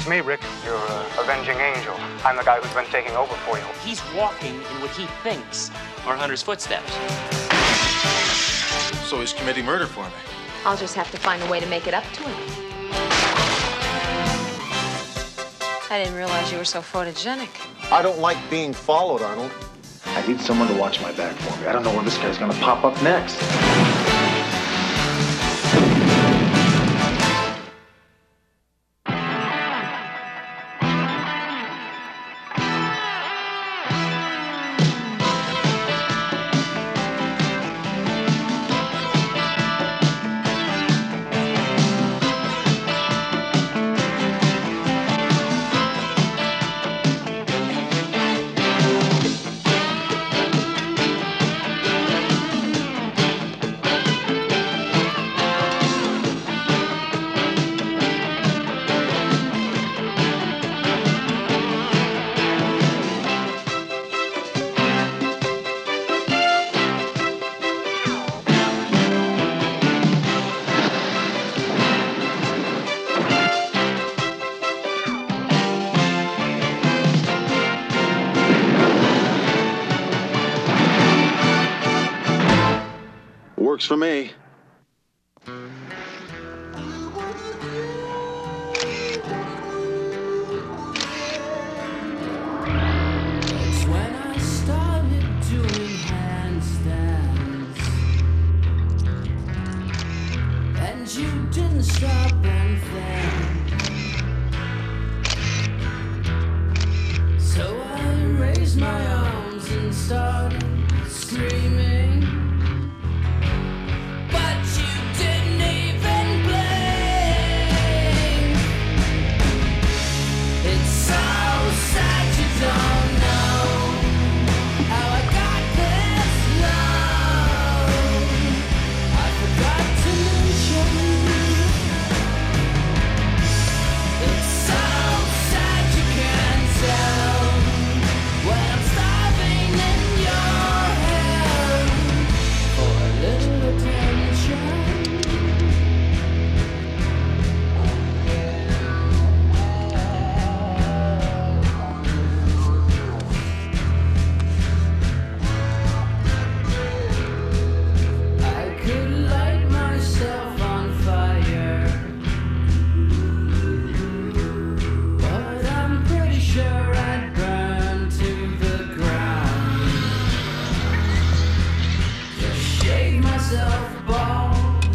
me, Rick. You're Avenging Angel. I'm the guy who's been taking over for you. He's walking in what he thinks are Hunter's footsteps. So he's committing murder for me. I'll just have to find a way to make it up to him. I didn't realize you were so photogenic. I don't like being followed, Arnold. I need someone to watch my back for me. I don't know where this guy's gonna pop up next. Works for me. When I started doing handstands, and you didn't stop and think. So I raised my arms and started screaming. But you didn't even blink. It's so sad you don't know how I got this low. I forgot to mention. It's so sad you can't tell when I'm starving in your head for a little attention. I could light myself on fire, but I'm pretty sure I'd burn to the ground. Just shave myself bald,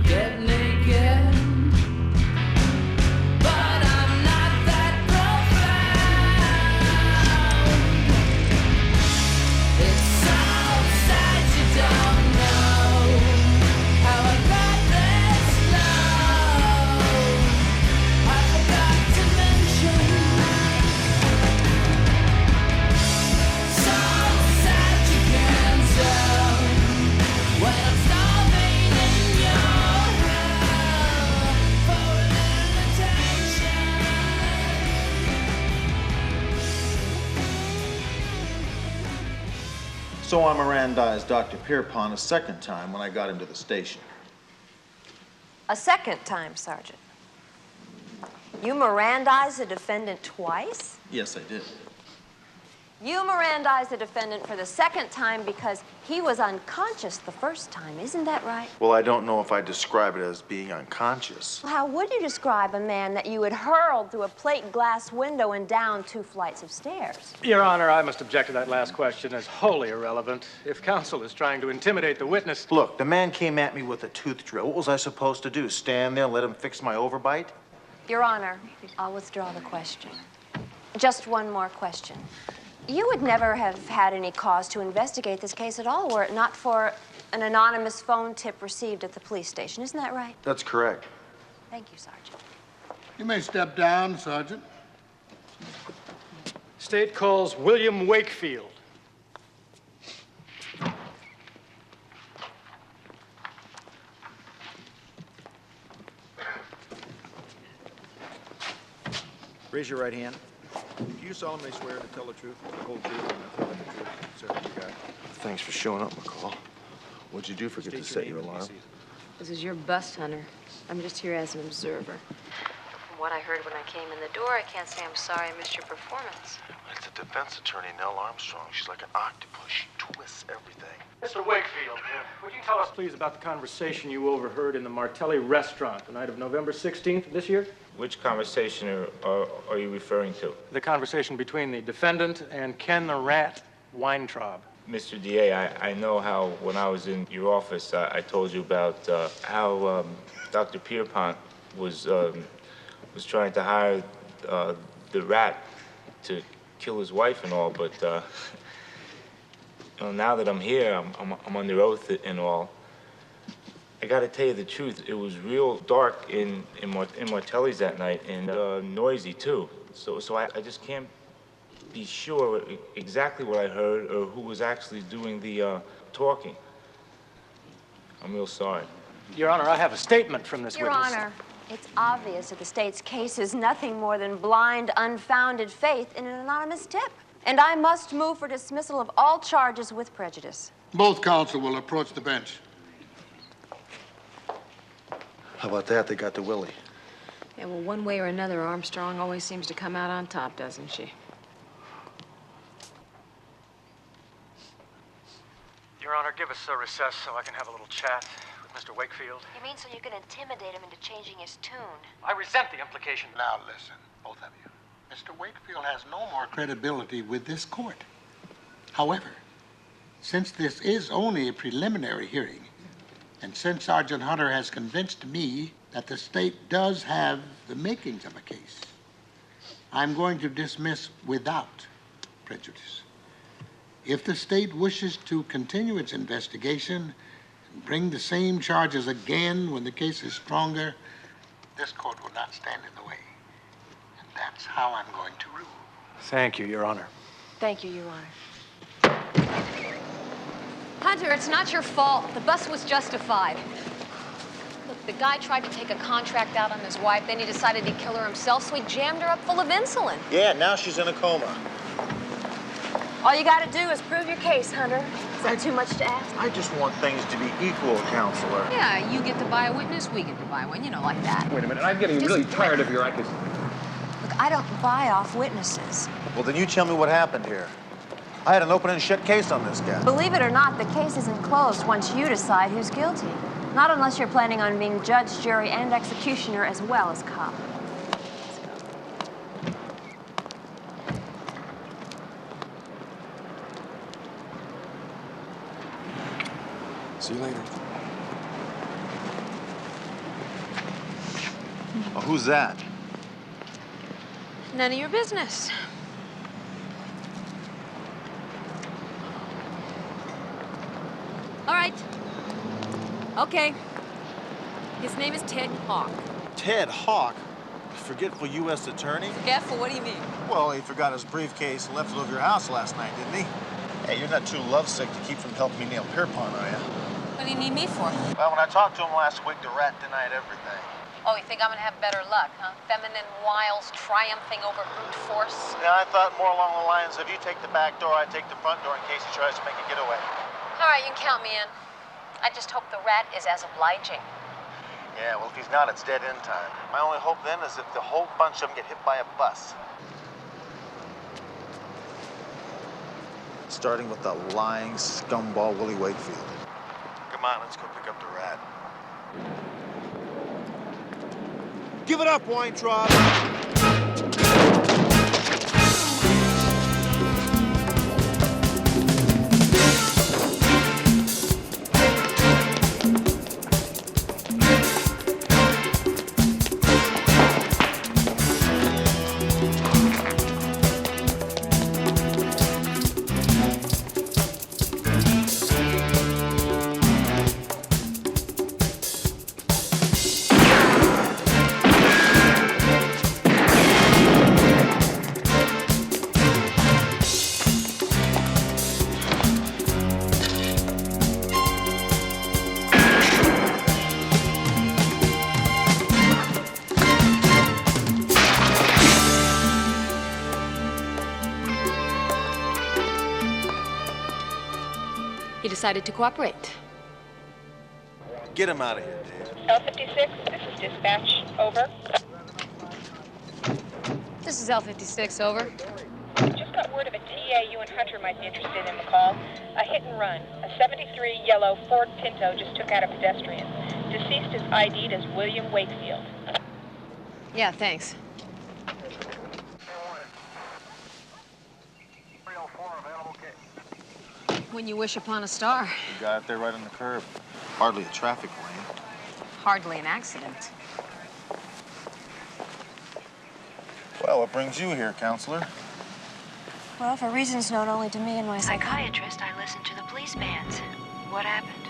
get naked, but I'm not that profound. It's so sad you don't know how I got this low. I forgot to mention. So sad you can't tell when I'm starving in your hell for a little attention. So I Mirandized Dr. Pierpont a second time when I got him to the station. A second time, Sergeant. You Mirandized the defendant twice? Yes, I did. You Mirandized the defendant for the second time because he was unconscious the first time. Isn't that right? Well, I don't know if I describe it as being unconscious. Well, how would you describe a man that you had hurled through a plate glass window and down 2 flights of stairs? Your Honor, I must object to that last question as wholly irrelevant. If counsel is trying to intimidate the witness... Look, the man came at me with a tooth drill. What was I supposed to do? Stand there and let him fix my overbite? Your Honor, I'll withdraw the question. Just one more question. You would never have had any cause to investigate this case at all were it not for an anonymous phone tip received at the police station. Isn't that right? That's correct. Thank you, Sergeant. You may step down, Sergeant. State calls William Wakefield. Raise your right hand. Do you solemnly swear to tell the truth, the whole truth, and nothing but the truth? So help you God. Thanks for showing up, McCall. What'd you do? Forget to set your alarm? This is your bust, Hunter. I'm just here as an observer. From what I heard when I came in the door, I can't say I'm sorry I missed your performance. It's the defense attorney, Nell Armstrong. She's like an octopus. She twists everything. Mr. Wakefield, would you tell us, please, about the conversation you overheard in the Martelli restaurant the night of November 16th of this year? Which conversation are you referring to? The conversation between the defendant and Ken the Rat Weintraub. Mr. DA, I know how when I was in your office, I told you about how Dr. Pierpont was trying to hire the rat to kill his wife and all, but you know, now that I'm here, I'm under oath and all. I gotta tell you the truth, it was real dark in Martelli's that night and noisy too. So I just can't be sure exactly what I heard or who was actually doing the talking. I'm real sorry. Your Honor, I have a statement from this Your witness. Honor, it's obvious that the state's case is nothing more than blind, unfounded faith in an anonymous tip. And I must move for dismissal of all charges with prejudice. Both counsel will approach the bench. How about that? They got the Willie. Yeah, well, one way or another, Armstrong always seems to come out on top, doesn't she? Your Honor, give us a recess so I can have a little chat with Mr. Wakefield. You mean so you can intimidate him into changing his tune? I resent the implication. Now listen, both of you. Mr. Wakefield has no more credibility with this court. However, since this is only a preliminary hearing, and since Sergeant Hunter has convinced me that the state does have the makings of a case, I'm going to dismiss without prejudice. If the state wishes to continue its investigation and bring the same charges again when the case is stronger, this court will not stand in the way. And that's how I'm going to rule. Thank you, Your Honor. Thank you, Your Honor. Hunter, it's not your fault. The bus was justified. Look, the guy tried to take a contract out on his wife, then he decided he'd kill her himself, so he jammed her up full of insulin. Yeah, now she's in a coma. All you gotta do is prove your case, Hunter. Is that too much to ask? I just want things to be equal, counselor. Yeah, you get to buy a witness, we get to buy one, you know, like that. Wait a minute, I'm getting really tired of your accusation. Look, I don't buy off witnesses. Well, then you tell me what happened here. I had an open and shut case on this guy. Believe it or not, the case isn't closed once you decide who's guilty. Not unless you're planning on being judge, jury, and executioner as well as cop. See you later. Oh, who's that? None of your business. All right. Okay. His name is Ted Hawk. Ted Hawk? Forgetful U.S. attorney? Forgetful? What do you mean? Well, he forgot his briefcase and left it over your house last night, didn't he? Hey, you're not too lovesick to keep from helping me nail Pierpont, are you? What do you need me for? Well, when I talked to him last week, the rat denied everything. Oh, you think I'm gonna have better luck, huh? Feminine wiles triumphing over brute force? Yeah, I thought more along the lines of you take the back door, I take the front door in case he tries to make a getaway. All right, you can count me in. I just hope the rat is as obliging. Yeah, well, if he's not, it's dead end time. My only hope then is if the whole bunch of them get hit by a bus. Starting with the lying scumball Willie Wakefield. Come on, let's go pick up the rat. Give it up, Weintraub! He decided to cooperate. Get him out of here, Dave. L56, this is dispatch. Over. This is L56, over. Just got word of a TA you and Hunter might be interested in, McCall. A hit and run. A 73 yellow Ford Pinto just took out a pedestrian. Deceased is ID'd as William Wakefield. Yeah, thanks. When you wish upon a star. You got it there right on the curb. Hardly a traffic lane. Hardly an accident. Well, what brings you here, counselor? Well, for reasons known only to me and my psychiatrist, I listened to the police bands. What happened?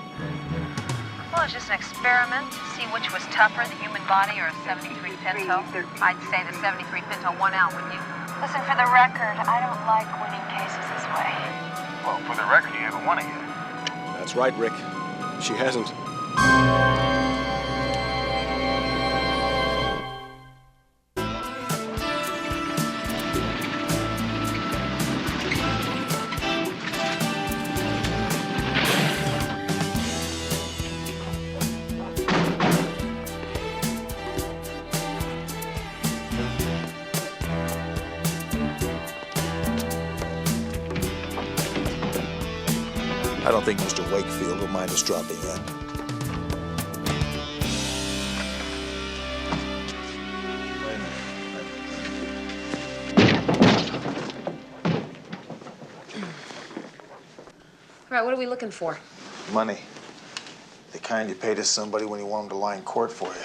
Well, it's just an experiment to see which was tougher, the human body or a 73 Pinto. I'd say the 73 Pinto won out with you. Listen, for the record, I don't like winning cases this way. Well, for the record, you haven't won it yet. That's right, Rick. She hasn't. I don't think Mr. Wakefield will mind us dropping in. All right, what are we looking for? Money. The kind you pay to somebody when you want them to lie in court for you.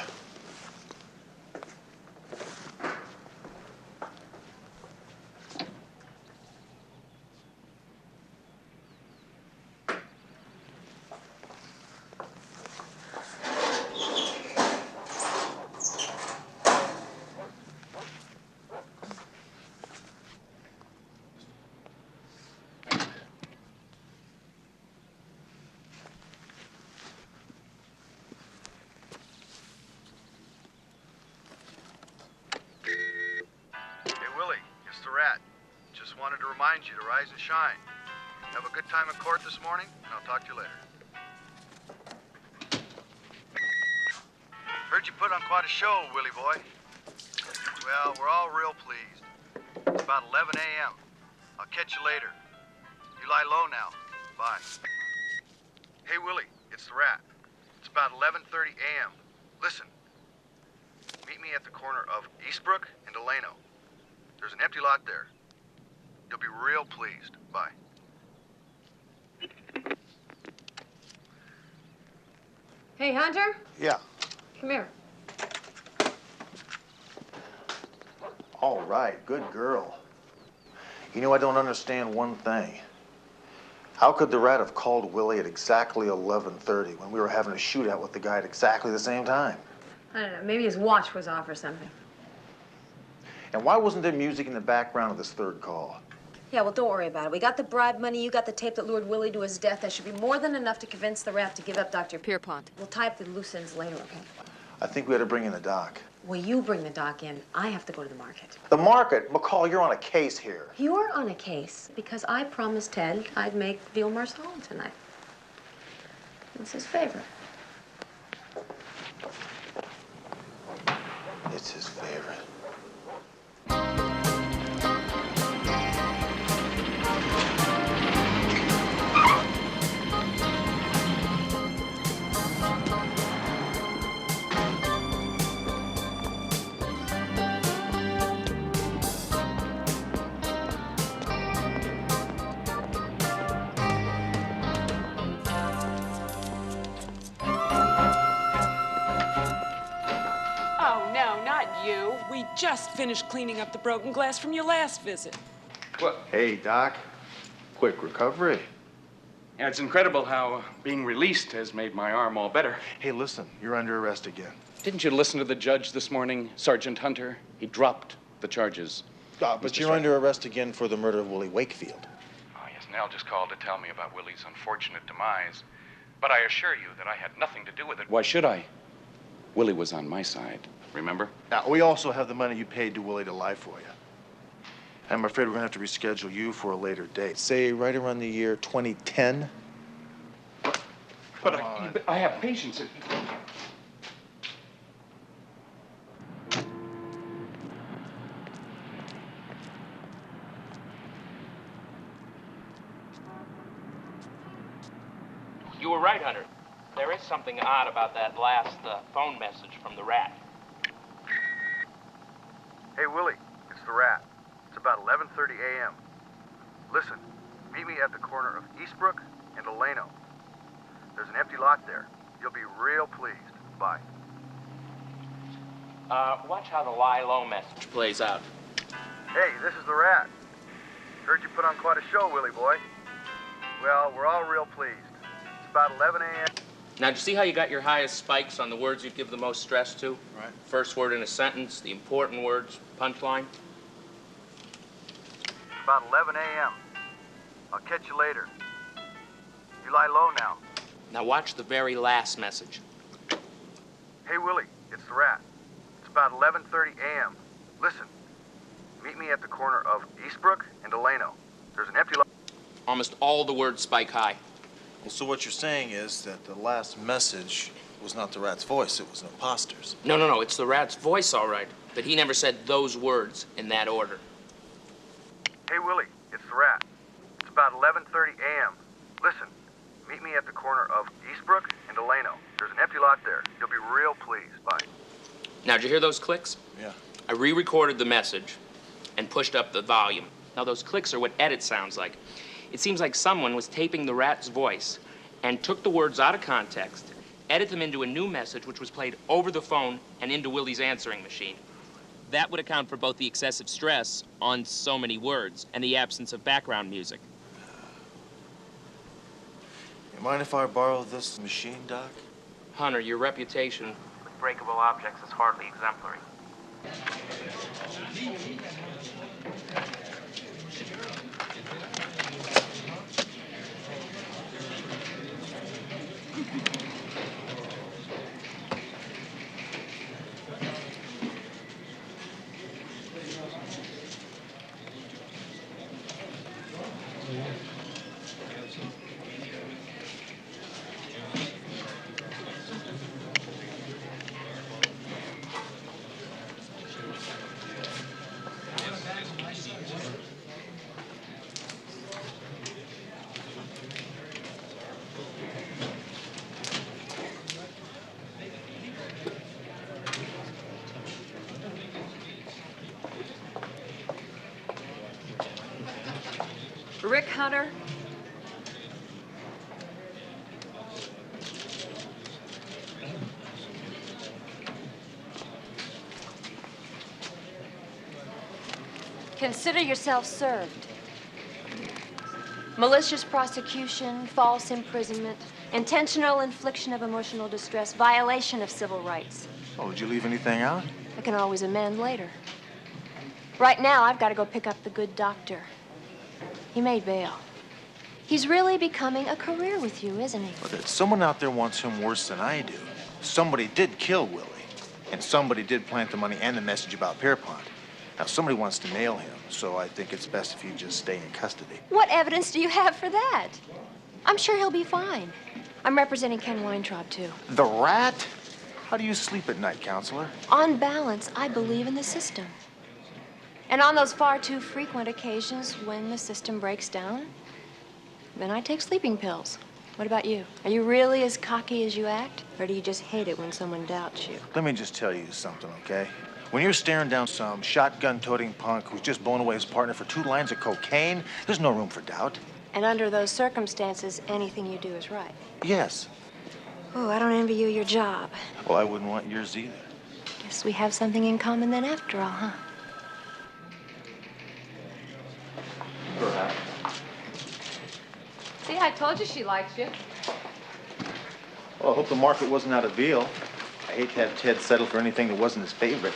Just wanted to remind you to rise and shine. Have a good time in court this morning, and I'll talk to you later. Heard you put on quite a show, Willie boy. Well, we're all real pleased. It's about 11 a.m. I'll catch you later. You lie low now. Bye. Hey, Willie, it's the Rat. It's about 11:30 a.m. Listen, meet me at the corner of Eastbrook and Delano. There's an empty lot there. You'll be real pleased. Bye. Hey, Hunter? Yeah. Come here. All right, good girl. You know, I don't understand one thing. How could the Rat have called Willie at exactly 11:30 when we were having a shootout with the guy at exactly the same time? I don't know, maybe his watch was off or something. And why wasn't there music in the background of this third call? Yeah, well, don't worry about it. We got the bribe money, you got the tape that lured Willie to his death. That should be more than enough to convince the Rat to give up Dr. Pierpont. We'll tie up the loose ends later, okay? I think we ought to bring in the doc. Well, you bring the doc in. I have to go to the market. The market? McCall, you're on a case here. You're on a case because I promised Ted I'd make veal marsala tonight. It's his favorite. It's his favorite. We just finished cleaning up the broken glass from your last visit. What? Hey, Doc. Quick recovery. Yeah, it's incredible how being released has made my arm all better. Hey, listen, you're under arrest again. Didn't you listen to the judge this morning, Sergeant Hunter? He dropped the charges. But you're under arrest again for the murder of Willie Wakefield. Oh, yes, Nell just called to tell me about Willie's unfortunate demise. But I assure you that I had nothing to do with it. Why should I? Willie was on my side, remember? Now, we also have the money you paid to Willie to lie for you. I'm afraid we're going to have to reschedule you for a later date. Say right around the year 2010. But I have patience. You were right, Hunter. There is something odd about that last phone message from the rat. Hey, Willie, it's the rat. It's about 11:30 a.m. Listen, meet me at the corner of Eastbrook and Delano. There's an empty lot there. You'll be real pleased. Bye. Watch how the lie low message plays out. Hey, this is the rat. Heard you put on quite a show, Willie boy. Well, we're all real pleased. It's about 11 a.m. Now, do you see how you got your highest spikes on the words you'd give the most stress to? Right. First word in a sentence, the important words, punchline. It's about 11 a.m. I'll catch you later. You lie low now. Now watch the very last message. Hey, Willie, it's the rat. It's about 11:30 a.m. Listen, meet me at the corner of Eastbrook and Delano. There's an empty lot. Almost all the words spike high. Well, so what you're saying is that the last message was not the rat's voice, it was an imposter's. No, it's the rat's voice, all right. But he never said those words in that order. Hey, Willie, it's the rat. It's about 11:30 a.m. Listen, meet me at the corner of Eastbrook and Delano. There's an empty lot there. You'll be real pleased. Bye. Now, did you hear those clicks? Yeah. I re-recorded the message and pushed up the volume. Now, those clicks are what edit sounds like. It seems like someone was taping the rat's voice and took the words out of context, edited them into a new message which was played over the phone and into Willie's answering machine. That would account for both the excessive stress on so many words and the absence of background music. You mind if I borrow this machine, Doc? Hunter, your reputation with breakable objects is hardly exemplary. Rick Hunter? Consider yourself served. Malicious prosecution, false imprisonment, intentional infliction of emotional distress, violation of civil rights. Oh, did you leave anything out? I can always amend later. Right now, I've got to go pick up the good doctor. He made bail. He's really becoming a career with you, isn't he? Look, someone out there wants him worse than I do. Somebody did kill Willie, and somebody did plant the money and the message about Pierpont. Now, somebody wants to nail him, so I think it's best if you just stay in custody. What evidence do you have for that? I'm sure he'll be fine. I'm representing Ken Weintraub, too. The rat? How do you sleep at night, counselor? On balance, I believe in the system. And on those far too frequent occasions when the system breaks down, then I take sleeping pills. What about you? Are you really as cocky as you act? Or do you just hate it when someone doubts you? Let me just tell you something, okay? When you're staring down some shotgun-toting punk who's just blown away his partner for 2 lines of cocaine, there's no room for doubt. And under those circumstances, anything you do is right. Yes. Oh, I don't envy you your job. Well, I wouldn't want yours either. Guess we have something in common then after all, huh? Perhaps. See, I told you she likes you. Well, I hope the market wasn't out of veal. I hate to have Ted settle for anything that wasn't his favorite.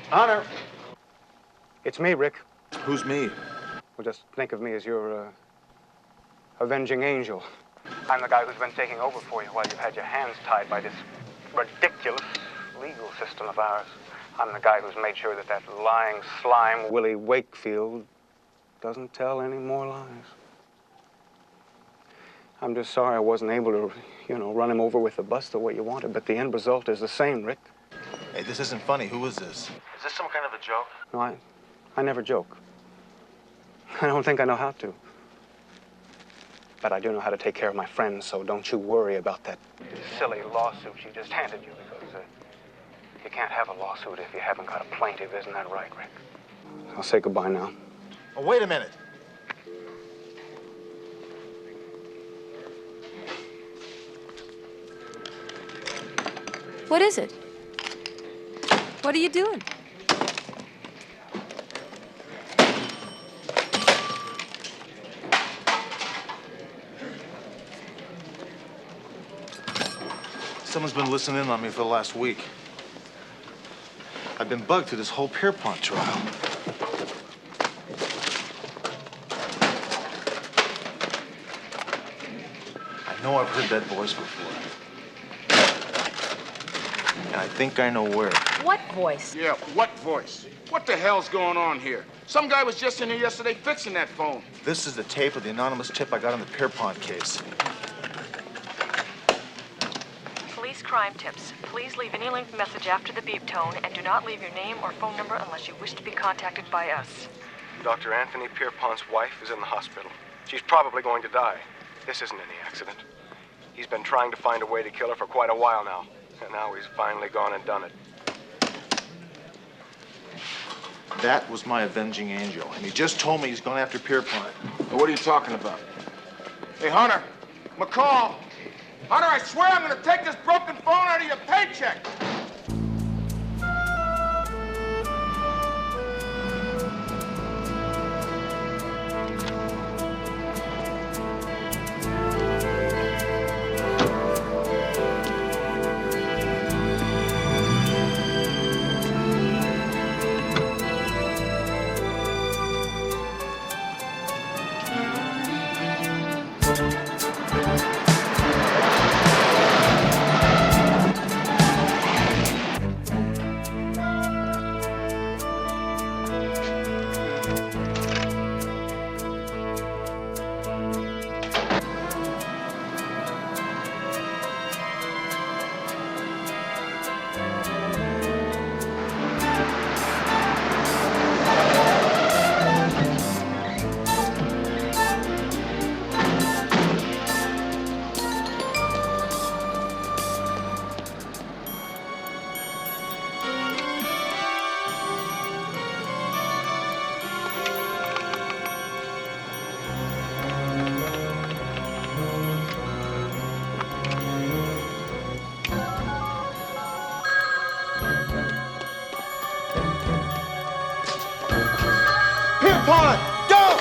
Honor. It's me, Rick. Who's me? Well, just think of me as your, Avenging Angel. I'm the guy who's been taking over for you while you've had your hands tied by this ridiculous legal system of ours. I'm the guy who's made sure that that lying slime, Willie Wakefield, doesn't tell any more lies. I'm just sorry I wasn't able to, run him over with the bus the way you wanted, but the end result is the same, Rick. Hey, this isn't funny. Who is this? Is this some kind of a joke? No, I never joke. I don't think I know how to. But I do know how to take care of my friends, so don't you worry about that silly lawsuit she just handed you, because you can't have a lawsuit if you haven't got a plaintiff. Isn't that right, Rick? I'll say goodbye now. Oh, wait a minute. What is it? What are you doing? Someone's been listening in on me for the last week. I've been bugged through this whole Pierpont trial. I know I've heard that voice before. And I think I know where. What voice? Yeah, what voice? What the hell's going on here? Some guy was just in here yesterday fixing that phone. This is the tape of the anonymous tip I got on the Pierpont case. Police crime tips. Please leave any length message after the beep tone and do not leave your name or phone number unless you wish to be contacted by us. Dr. Anthony Pierpont's wife is in the hospital. She's probably going to die. This isn't any accident. He's been trying to find a way to kill her for quite a while now. And now he's finally gone and done it. That was my Avenging Angel, and he just told me he's going after Pierpont. What are you talking about? Hey, Hunter, McCall. Hunter, I swear I'm going to take this broken phone out of your paycheck. Pierpont, go!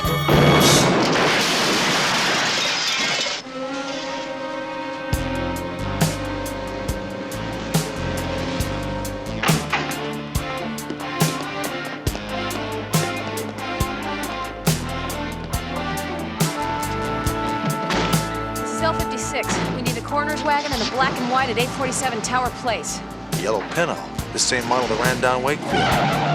This is L56. We need a coroner's wagon and a black and white at 847 Tower Place. Yellow Pinto, the same model that ran down Wakefield.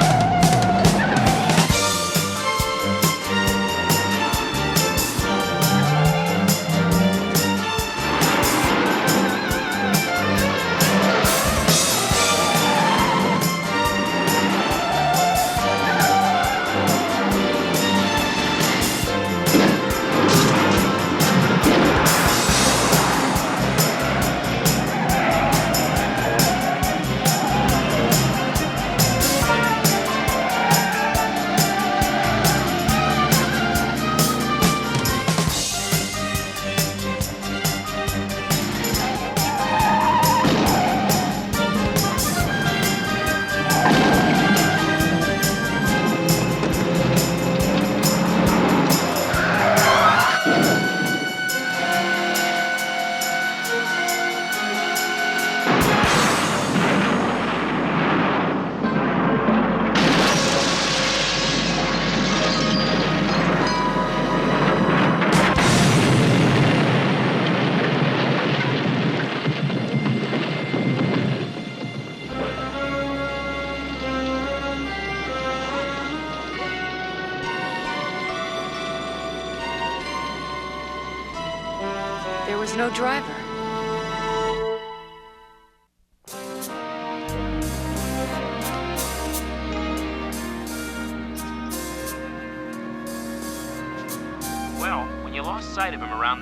There was no driver.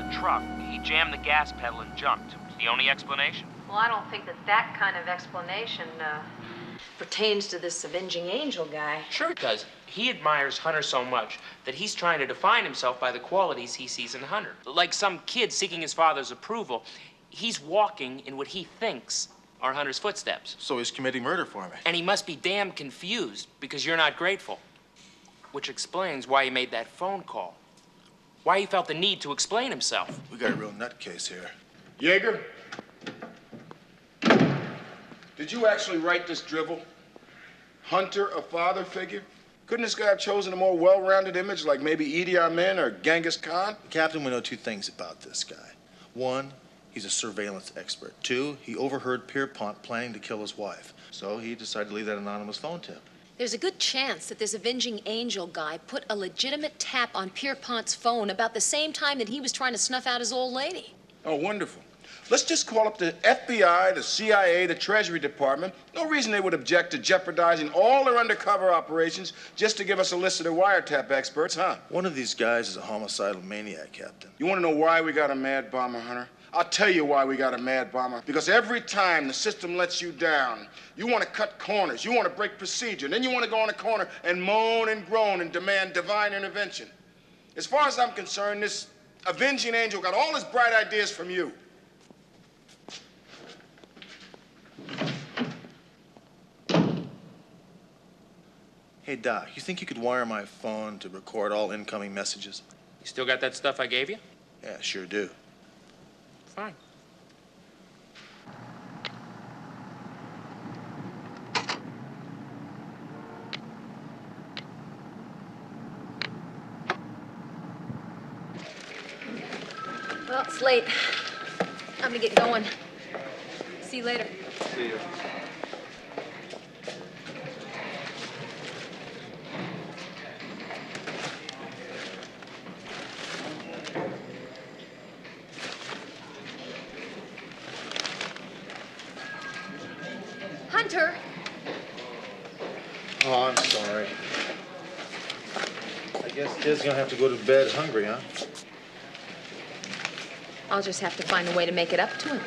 the truck. He jammed the gas pedal and jumped. The only explanation. Well, I don't think that kind of explanation pertains to this Avenging Angel guy. Sure it does. He admires Hunter so much that he's trying to define himself by the qualities he sees in Hunter. Like some kid seeking his father's approval, he's walking in what he thinks are Hunter's footsteps. So he's committing murder for me. And he must be damn confused because you're not grateful. Which explains why he made that phone call. Why he felt the need to explain himself. We got a real nutcase here. Jaeger? Did you actually write this drivel? Hunter, a father figure? Couldn't this guy have chosen a more well-rounded image like maybe Idi Amin or Genghis Khan? Captain, we know two things about this guy. One, he's a surveillance expert. Two, he overheard Pierpont planning to kill his wife. So he decided to leave that anonymous phone tip. There's a good chance that this Avenging Angel guy put a legitimate tap on Pierpont's phone about the same time that he was trying to snuff out his old lady. Oh, wonderful. Let's just call up the FBI, the CIA, the Treasury Department. No reason they would object to jeopardizing all their undercover operations just to give us a list of their wiretap experts, huh? One of these guys is a homicidal maniac, Captain. You want to know why we got a mad bomber, Hunter? I'll tell you why we got a mad bomber. Because every time the system lets you down, you want to cut corners, you want to break procedure, and then you want to go on a corner and moan and groan and demand divine intervention. As far as I'm concerned, this Avenging Angel got all his bright ideas from you. Hey, Doc, you think you could wire my phone to record all incoming messages? You still got that stuff I gave you? Yeah, sure do. Fine. Well, it's late. I'm gonna get going. See you later. See you. Hunter! Oh, I'm sorry. I guess Kid's gonna have to go to bed hungry, huh? I'll just have to find a way to make it up to him.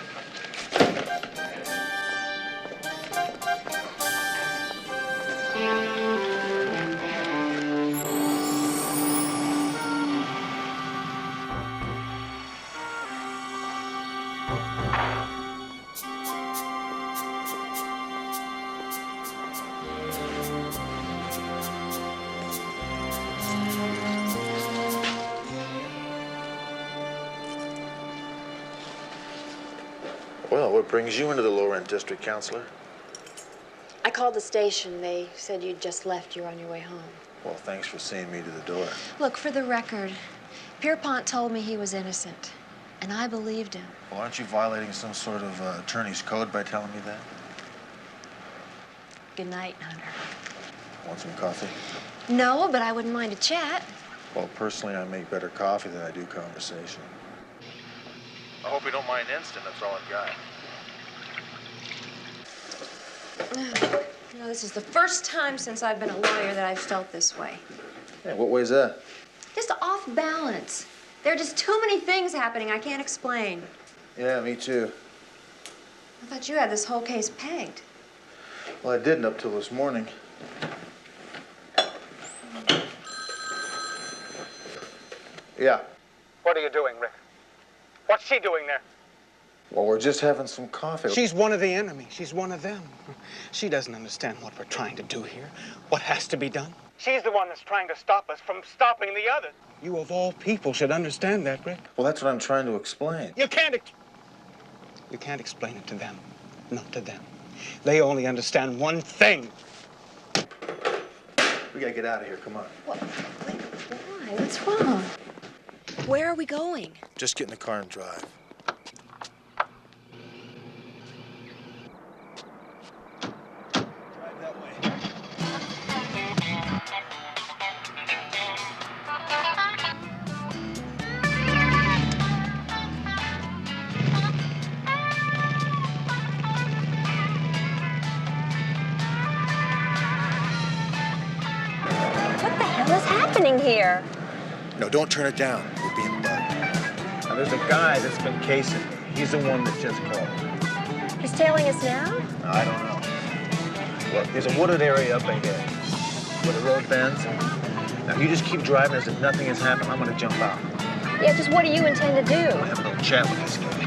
Well, what brings you into the lower end district, counselor? I called the station. They said you'd just left. You were on your way home. Well, thanks for seeing me to the door. Look, for the record, Pierpont told me he was innocent, and I believed him. Well, aren't you violating some sort of attorney's code by telling me that? Good night, Hunter. Want some coffee? No, but I wouldn't mind a chat. Well, personally, I make better coffee than I do conversation. I hope you don't mind instant. That's all I've got. You know, this is the first time since I've been a lawyer that I've felt this way. Hey, what way's that? Just off balance. There are just too many things happening I can't explain. Yeah, me too. I thought you had this whole case pegged. Well, I didn't up till this morning. Yeah. What are you doing, Rick? What's she doing there? Well, we're just having some coffee. She's one of the enemy. She's one of them. She doesn't understand what we're trying to do here, what has to be done. She's the one that's trying to stop us from stopping the others. You, of all people, should understand that, Rick. Well, that's what I'm trying to explain. You can't explain it to them. Not to them. They only understand one thing. We gotta get out of here. Come on. What? Why? What's wrong? Where are we going? Just get in the car and drive. What the hell is happening here? No, don't turn it down. We're being bugged. I there's a guy that's been casing me. He's the one that just called. He's tailing us now? I don't know. Look, there's a wooded area up ahead where the road bends. Now, you just keep driving as if nothing has happened. I'm going to jump out. Yeah, just what do you intend to do? I'm going to have a little chat with this guy.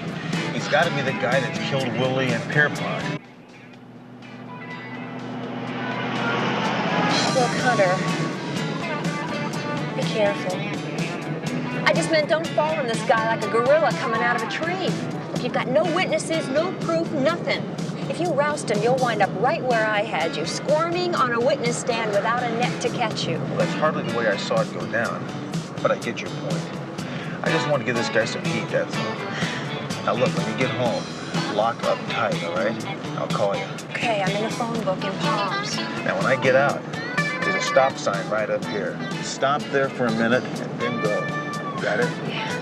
He's got to be the guy that's killed Willie and Pierpont. Look, Hunter, be careful. I just meant don't fall on this guy like a gorilla coming out of a tree. If you've got no witnesses, no proof, nothing. If you roust him, you'll wind up right where I had you, squirming on a witness stand without a net to catch you. Well, that's hardly the way I saw it go down, but I get your point. I just want to give this guy some heat, that's all. Now look, when you get home, lock up tight, all right? I'll call you. Okay, I'm in the phone book in Palms. Now, when I get out, there's a stop sign right up here. Stop there for a minute and then go. Got it? Yeah.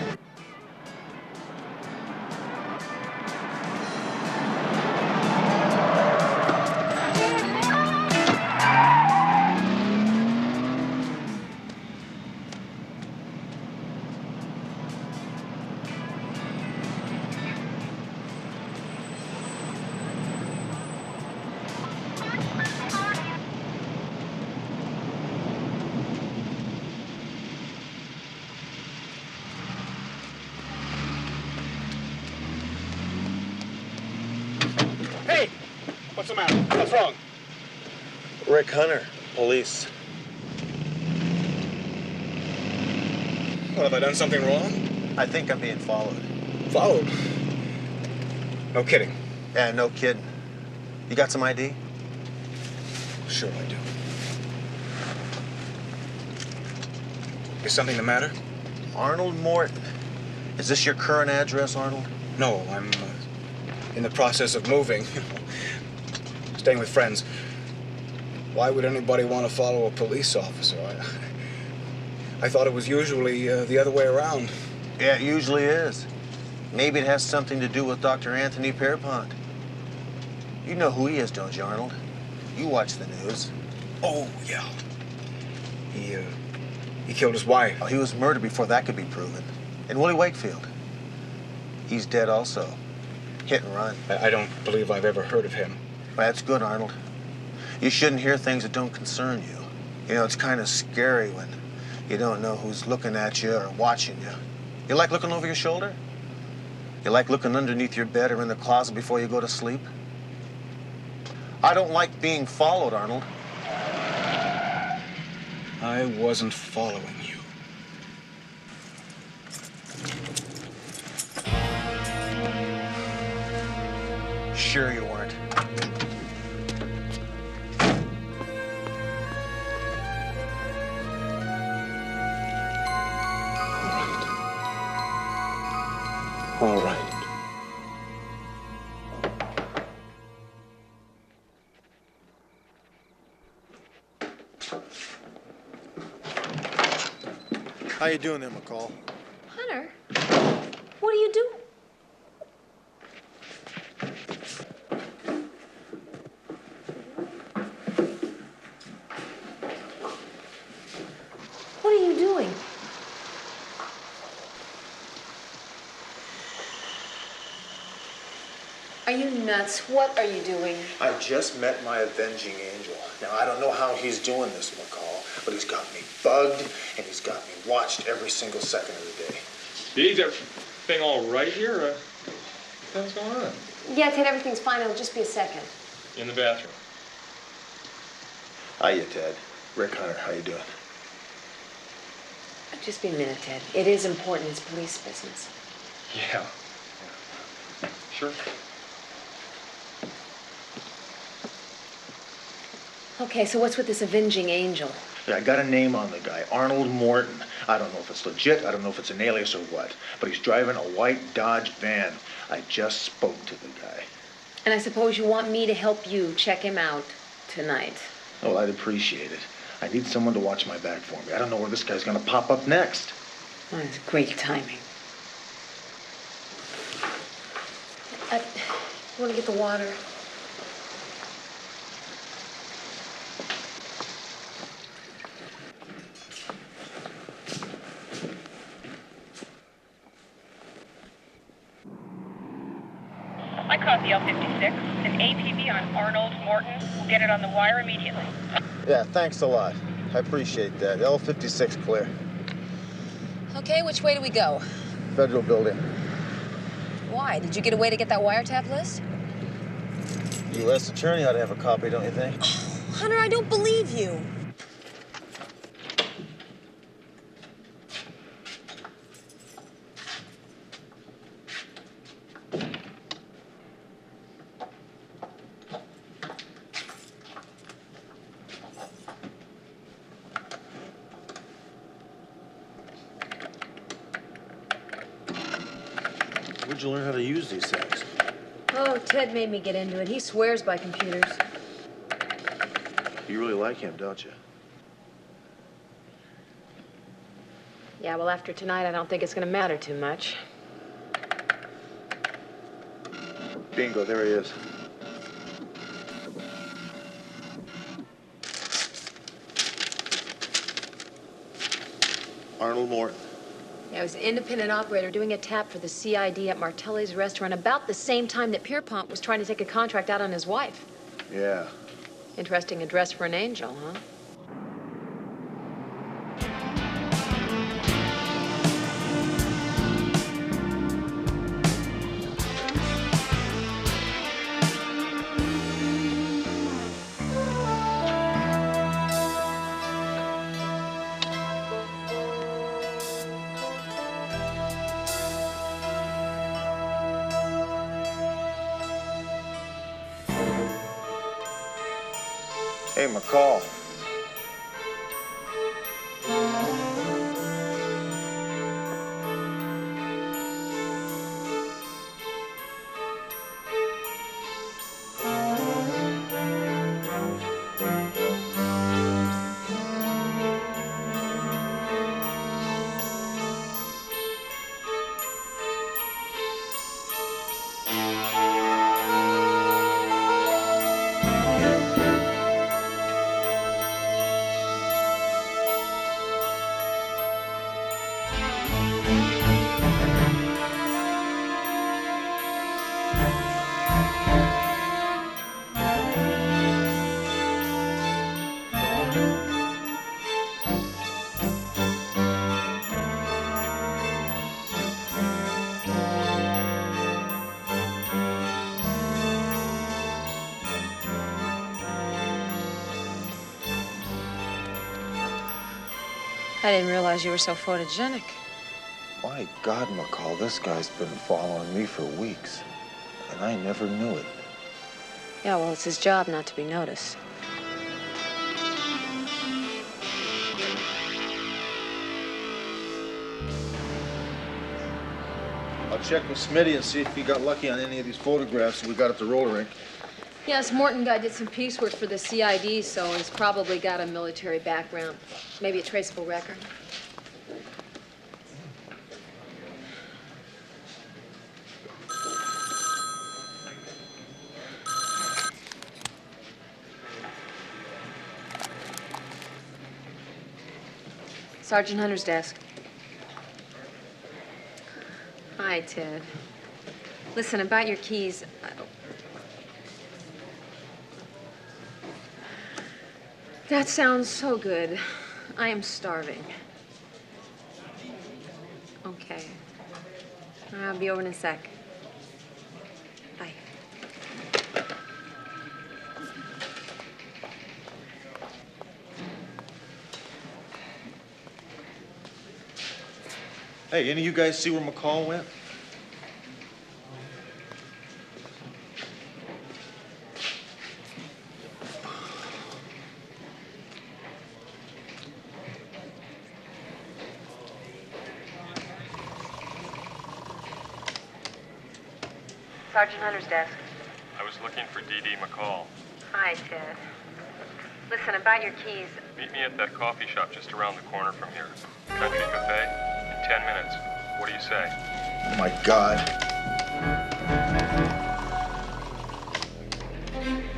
Hey! What's the matter? What's wrong? Rick Hunter, police. What, have I done something wrong? I think I'm being followed. Followed? No kidding. Yeah, no kidding. You got some ID? Sure I do. Is something the matter? Arnold Morton. Is this your current address, Arnold? No, I'm in the process of moving. Staying with friends. Why would anybody want to follow a police officer? I thought it was usually the other way around. Yeah, it usually is. Maybe it has something to do with Dr. Anthony Pierpont. You know who he is, don't you, Arnold? You watch the news. Oh, yeah. He killed his wife. Oh, he was murdered before that could be proven. And Willie Wakefield. He's dead also. Hit and run. I don't believe I've ever heard of him. Well, that's good, Arnold. You shouldn't hear things that don't concern you. You know, it's kind of scary when you don't know who's looking at you or watching you. You like looking over your shoulder? You like looking underneath your bed or in the closet before you go to sleep? I don't like being followed, Arnold. I wasn't following you. Sure you weren't. All right. How you doing there, McCall? Hunter, what are you doing? What are you doing? Are you nuts? What are you doing? I just met my Avenging Angel. Now, I don't know how he's doing this, McCall, but he's got me bugged, and he's got me watched every single second of the day. Is everything all right here? What's going on? Yeah, Ted, everything's fine. It'll just be a second. In the bathroom. Hiya, Ted. Rick Hunter, how you doing? Just be a minute, Ted. It is important. It's police business. Yeah. Sure. Okay, so what's with this Avenging Angel? Yeah, I got a name on the guy, Arnold Morton. I don't know if it's legit, I don't know if it's an alias or what, but he's driving a white Dodge van. I just spoke to the guy. And I suppose you want me to help you check him out tonight. Oh, I'd appreciate it. I need someone to watch my back for me. I don't know where this guy's gonna pop up next. Well, it's great timing. You want to get the water? caught the L56. An APB on Arnold Morton. We'll get it on the wire immediately. Yeah, thanks a lot. I appreciate that. L56 clear. Okay, which way do we go? Federal building. Why? Did you get a way to get that wiretap list? U.S. attorney ought to have a copy, don't you think? Oh, Hunter, I don't believe you. Where'd you learn how to use these things? Oh, Ted made me get into it. He swears by computers. You really like him, don't you? Yeah, well, after tonight, I don't think it's gonna matter too much. Bingo, there he is. Arnold Morton. Yeah, I was an independent operator doing a tap for the CID at Martelli's restaurant about the same time that Pierpont was trying to take a contract out on his wife. Yeah. Interesting address for an angel, huh? Hey, McCall. I didn't realize you were so photogenic. My God, McCall, this guy's been following me for weeks, and I never knew it. Yeah, well, it's his job not to be noticed. I'll check with Smitty and see if he got lucky on any of these photographs we got at the roller rink. Yes, Morton guy did some piecework for the CID, so he's probably got a military background. Maybe a traceable record. Sergeant Hunter's desk. Hi, Ted. Listen, about your keys. That sounds so good. I am starving. Okay. I'll be over in a sec. Bye. Hey, any of you guys see where McCall went? Sergeant Hunter's desk. I was looking for D.D. McCall. Hi, Ted. Listen, about your keys. Meet me at that coffee shop just around the corner from here. Country Cafe. In 10 minutes. What do you say? Oh, my God.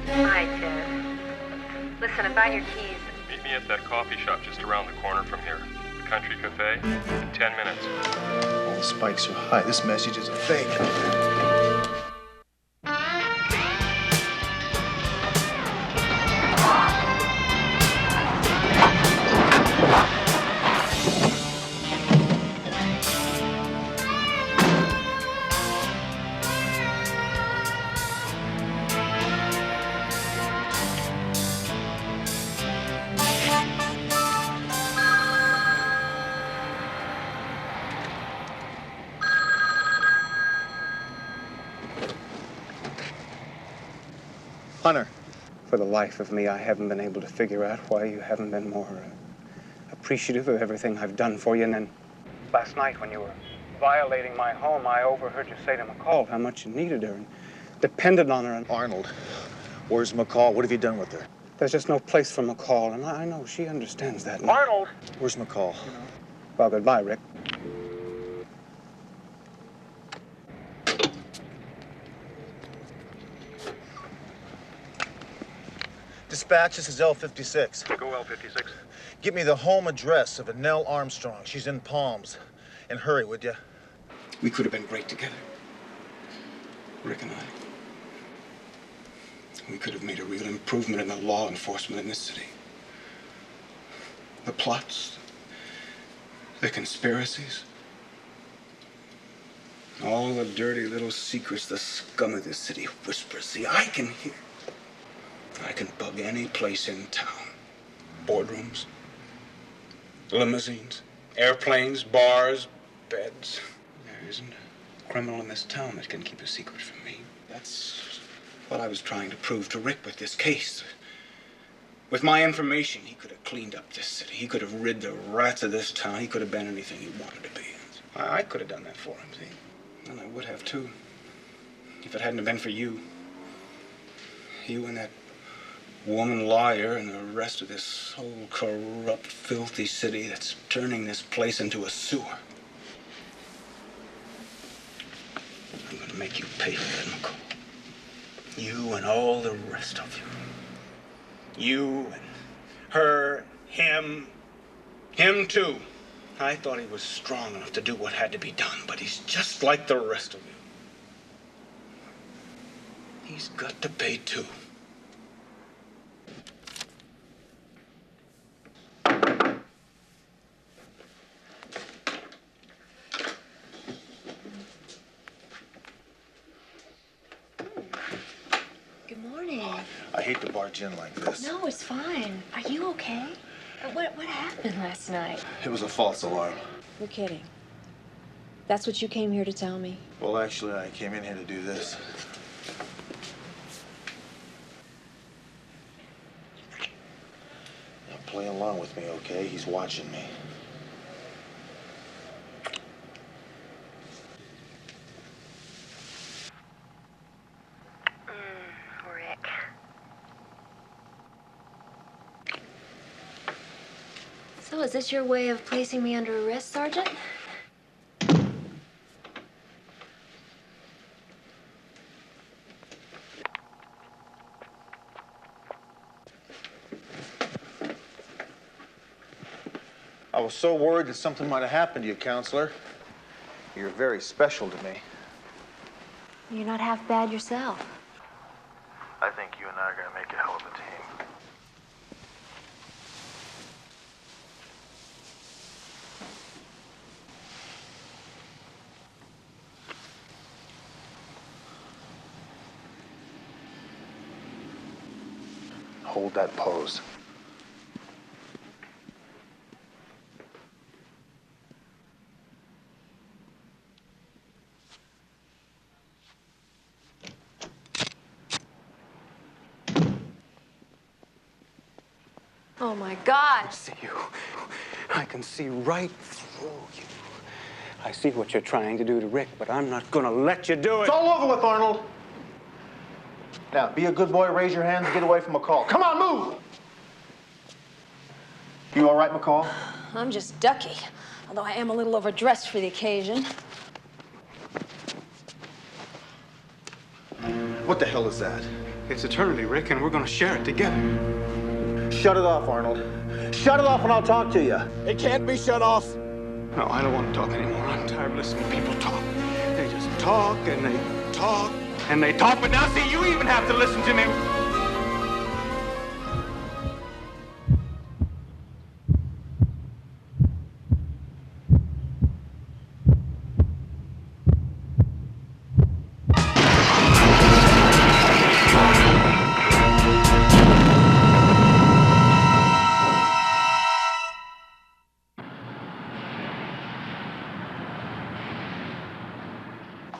Hi, Ted. Listen, about your keys. Meet me at that coffee shop just around the corner from here. The Country Cafe. In 10 minutes. All the spikes are high. This message is a fake. Hunter. For the life of me, I haven't been able to figure out why you haven't been more appreciative of everything I've done for you. And then last night when you were violating my home, I overheard you say to McCall how much you needed her and depended on her. And Arnold, where's McCall? What have you done with her? There's just no place for McCall, and I know she understands that. Arnold! Where's McCall? Well, goodbye, Rick. Dispatch, this is L56. Go L56. Get me the home address of Nell Armstrong. She's in Palms. And hurry, would you? We could have been great together. Rick and I. We could have made a real improvement in the law enforcement in this city. The plots, the conspiracies, all the dirty little secrets the scum of this city whispers. See, I can hear. I can bug any place in town. Boardrooms, limousines, airplanes, bars, beds. There isn't a criminal in this town that can keep a secret from me. That's what I was trying to prove to Rick with this case. With my information, he could have cleaned up this city. He could have rid the rats of this town. He could have been anything he wanted to be. I could have done that for him, see? And I would have, too. If it hadn't been for you. You and that woman liar and the rest of this whole corrupt, filthy city that's turning this place into a sewer. I'm gonna make you pay for that, McCall. You and all the rest of you. You and her, him too. I thought he was strong enough to do what had to be done, but he's just like the rest of you. He's got to pay too. I hate to barge in like this. No, it's fine. Are you okay? What happened last night? It was a false alarm. You're kidding. That's what you came here to tell me? Well, actually, I came in here to do this. Now, play along with me, okay? He's watching me. Rick. So is this your way of placing me under arrest, Sergeant? I was so worried that something might have happened to you, Counselor. You're very special to me. You're not half bad yourself. I think you and I are gonna make a hell of a team. Hold that pose. Oh, my God. I see you. I can see right through you. I see what you're trying to do to Rick, but I'm not gonna let you do it. It's all over with, Arnold. Now, be a good boy, raise your hands, and get away from McCall. Come on, move! You all right, McCall? I'm just ducky, although I am a little overdressed for the occasion. What the hell is that? It's eternity, Rick, and we're gonna share it together. Shut it off, Arnold. Shut it off and I'll talk to you. It can't be shut off. No, I don't want to talk anymore. I'm tired of listening to people talk. They just talk and they talk and they talk, but now see, you even have to listen to me.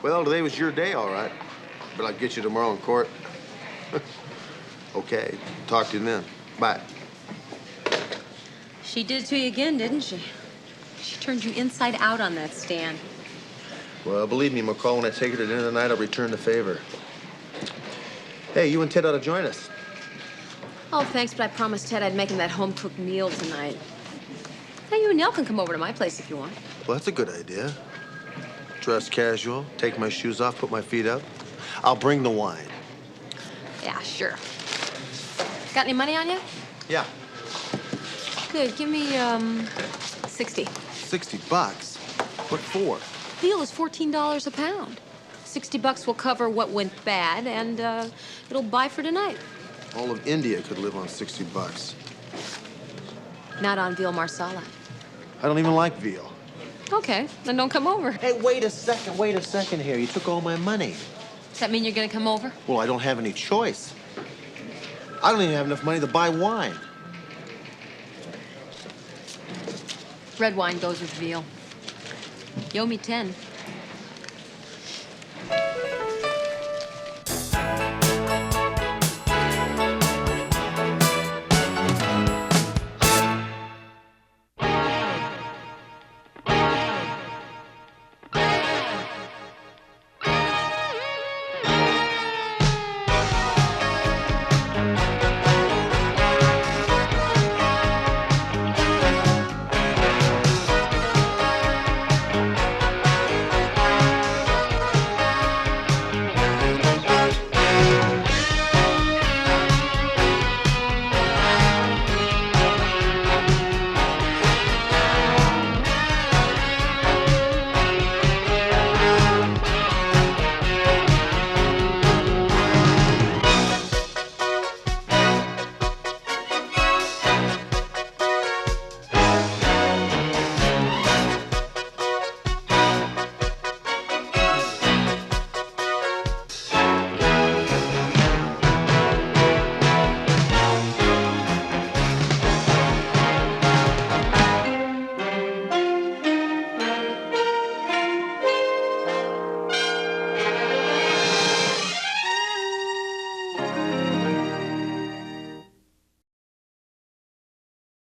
Well, today was your day, all right. But I'll get you tomorrow in court. Okay, talk to you then. Bye. She did it to you again, didn't she? She turned you inside out on that stand. Well, believe me, McCall, when I take her to dinner tonight, I'll return the favor. Hey, you and Ted ought to join us. Oh, thanks, but I promised Ted I'd make him that home-cooked meal tonight. Hey, you and Nell can come over to my place if you want. Well, that's a good idea. Dress casual, take my shoes off, put my feet up. I'll bring the wine. Yeah, sure. Got any money on you? Yeah. Good. Give me, 60. 60 bucks? What for? Veal is $14 a pound. $60 will cover what went bad, and, it'll buy for tonight. All of India could live on 60 bucks. Not on veal marsala. I don't even like veal. Okay, then don't come over. Hey, wait a second here. You took all my money. Does that mean you're gonna come over? Well, I don't have any choice. I don't even have enough money to buy wine. Red wine goes with veal. You owe me 10.